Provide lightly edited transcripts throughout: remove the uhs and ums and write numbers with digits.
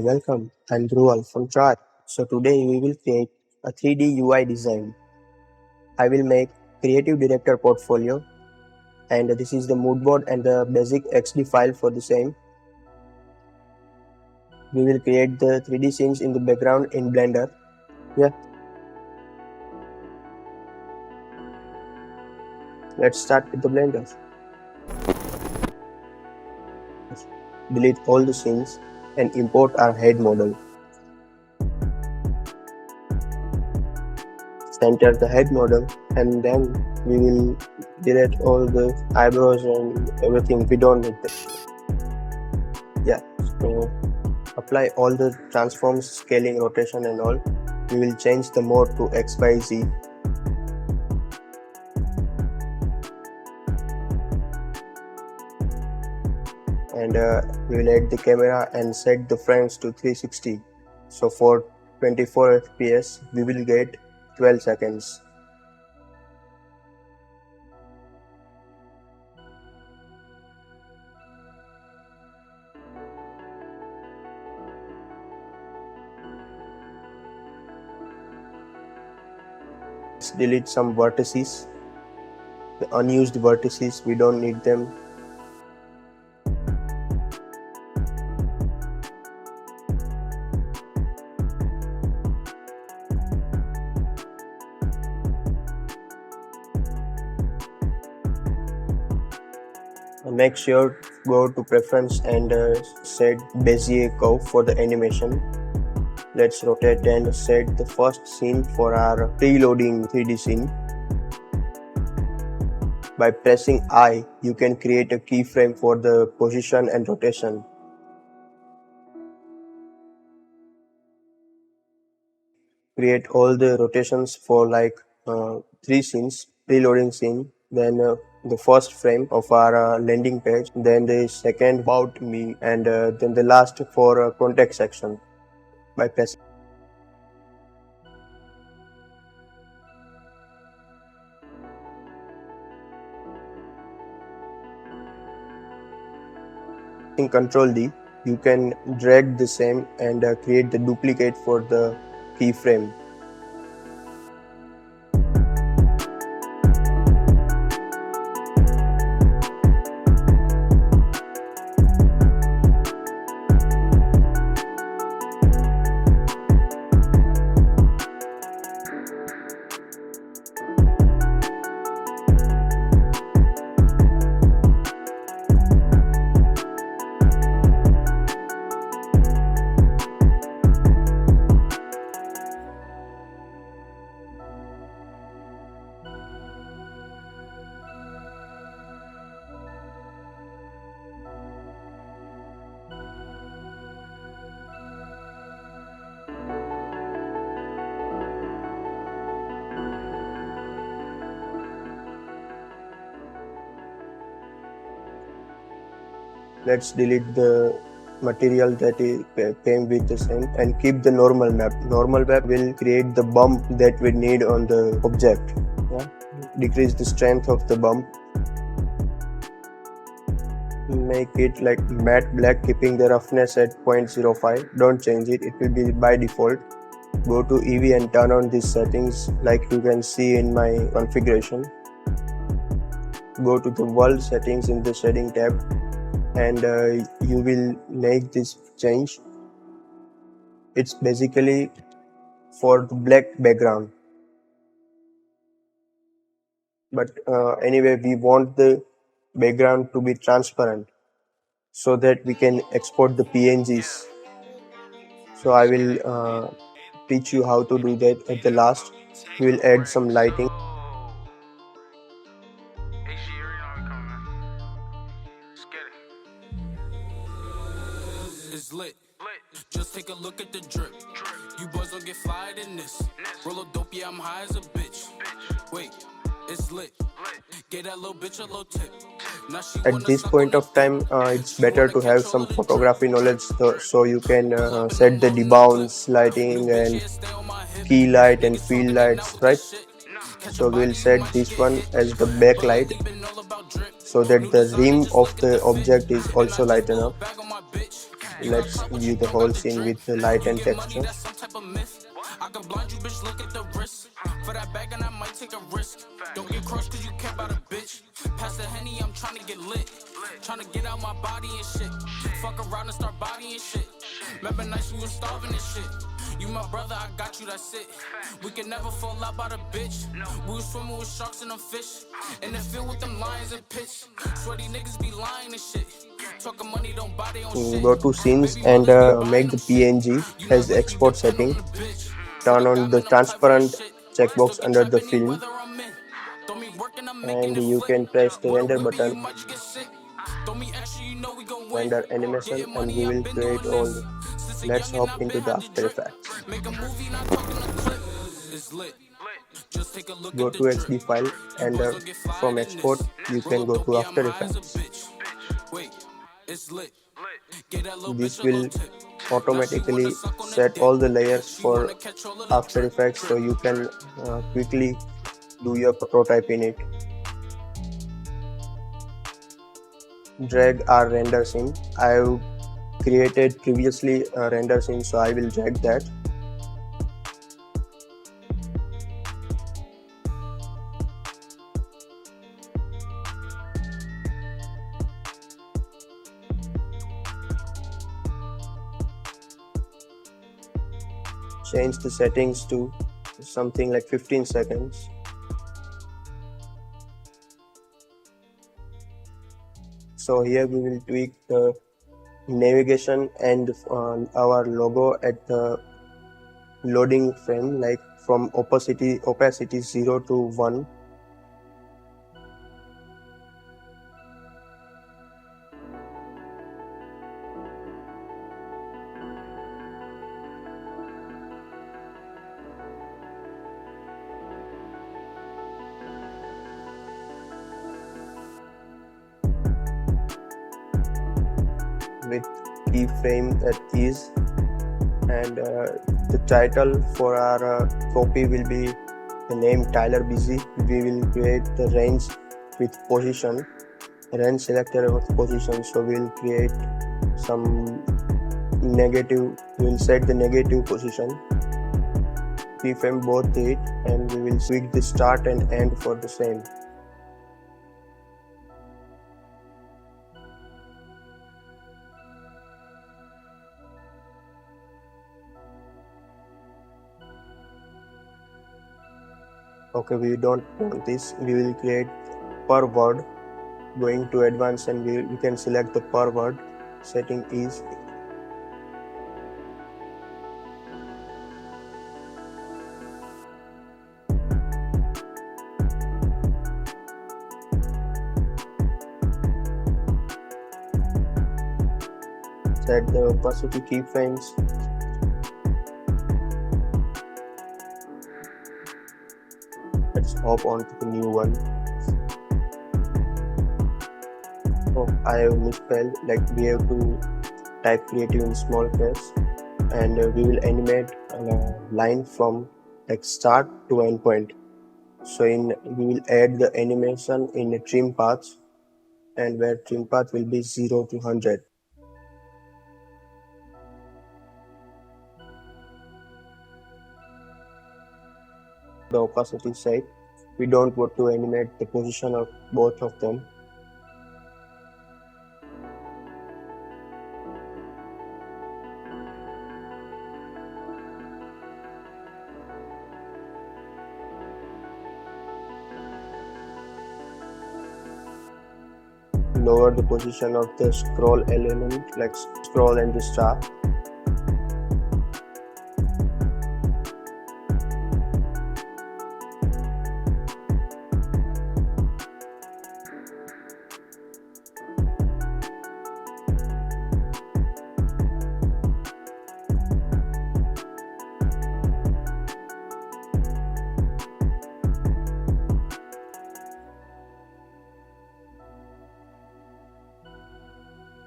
welcome. I'm Dhruval from Chart. So today we will create a 3D UI design. I will make creative director portfolio, and this is the mood board and the basic XD file for the same. We will create the 3D scenes in the background in Blender. Let's start with the Blender. Delete all the scenes and import our head model. Center the head model, and then we will delete all the eyebrows and everything. We don't need that. So apply all the transforms, scaling, rotation and all. We will change the mode to X by Z. And we will add the camera and set the frames to 360. So for 24 FPS we will get 12 seconds. Let's delete some vertices. The unused vertices, we don't need them. Make sure go to preference and set Bezier curve for the animation. Let's rotate and set the first scene for our preloading 3D scene. By pressing I, you can create a keyframe for the position and rotation. Create all the rotations for like 3 scenes, preloading scene, then the first frame of our landing page, then the second about me, and then the last for context section. By pressing Ctrl D, you can drag the same and create the duplicate for the keyframe. Let's delete the material that came with the same and keep the normal map. Normal map will create the bump that we need on the object. Decrease the strength of the bump. Make it like matte black, keeping the roughness at 0.05. Don't change it, it will be by default. Go to Eevee and turn on these settings like you can see in my configuration. Go to the world settings in the shading tab, and you will make this change. It's basically for the black background, but anyway we want the background to be transparent so that we can export the PNGs. So I will teach you how to do that at the last. We will add some lighting. It's lit. Just take a look at the drip. You boys don't get fired in this. Roll a dope, yeah, I'm high as a bitch. Wait, it's lit. Get that little bitch a little tip. At this point of time, it's better to have some photography knowledge so you can set the debounce, lighting and key light and field lights, right? So we'll set this one as the backlight so that the rim of the object is also lighten up. Let's view the whole scene with the light and texture. I can blind you, bitch, look at the wrist. For that bag and I might take a risk. Don't get crushed cause you care about a bitch. Pass the Henny, I'm trying to get lit. Trying to get out my body and shit. Fuck around and start bodying shit. Remember nights we was starving and shit. You my brother, I got you, that's it. We can never fall out by the bitch. We was swimming with sharks and them fish. In the field with them lions and pitch. Sweaty niggas be lying and shit. Talking money, don't buy their own shit. Go to scenes Baby and mothers be buying make the them shit. PNG You as not the lit, you export depend setting. on the bitch. Turn Fuck on the God, I'm tight for that transparent shit. Still checkbox get under trapped the any film, weather I'm in. Throw me working, I'm making and it you flip. can press the With a render whippy, you button, might just get sick. Throw me extra, you know we gon' win. render animation, Getting and money, we I've will been create doing all. this. Since a Let's youngin', hop I've into been the had to After drip. Effects. Make a movie, not talking a clip. It's lit. Just take a look Go at the to drip. XD file, You and boys don't get from fired in export this. you Roll can a go dope, to yeah, I'm After high as a Effects. bitch. Wait, it's lit. Get that little bitch This a little will tip. Now she wanna automatically suck on the set dick. all the layers She for wanna catch all of the After drip. Effects, so you can quickly do your prototype in it. Drag our render scene. I've created previously a render scene, so I will drag that. Change the settings to something like 15 seconds. So here we will tweak the navigation and our logo at the loading frame, like from opacity 0 to 1. With keyframe at ease, and the title for our copy will be the name Tyler Busy. We will create the range with position, range selector with position, so we'll create some negative, we'll set the negative position, keyframe both it, and we will tweak the start and end for the same. Okay, we don't want this. We will create per word. Going to advanced, and we can select the per word. Setting is set the opacity keyframes. Let's hop on to the new one. Oh, I have misspelled, like we have to type creative in small press, and we will animate a line from like start to end point. So we will add the animation in a trim path, and where trim path will be 0 to 100. The opacity side, we don't want to animate the position of both of them. Lower the position of the scroll element, like scroll and the star.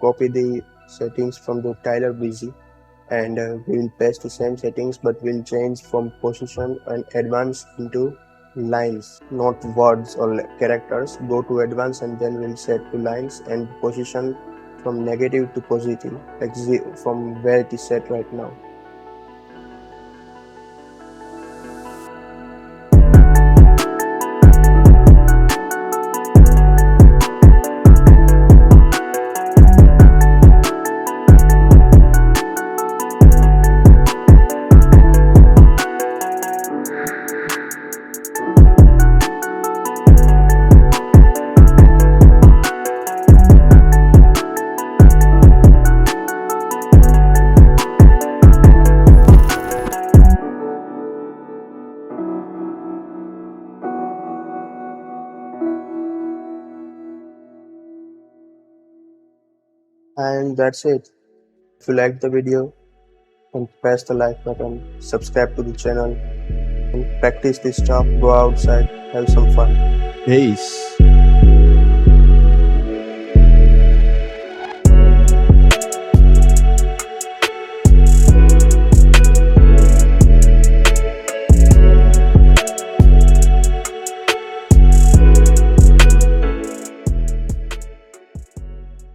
Copy the settings from the Tyler Busy, and we will paste the same settings, but we'll change from position and advanced into lines, not words or characters. Go to advanced, and then we'll set to lines, and position from negative to positive, like from where it is set right now. And that's it. If you liked the video, then press the like button, subscribe to the channel, and practice this stuff, go outside, have some fun. Peace.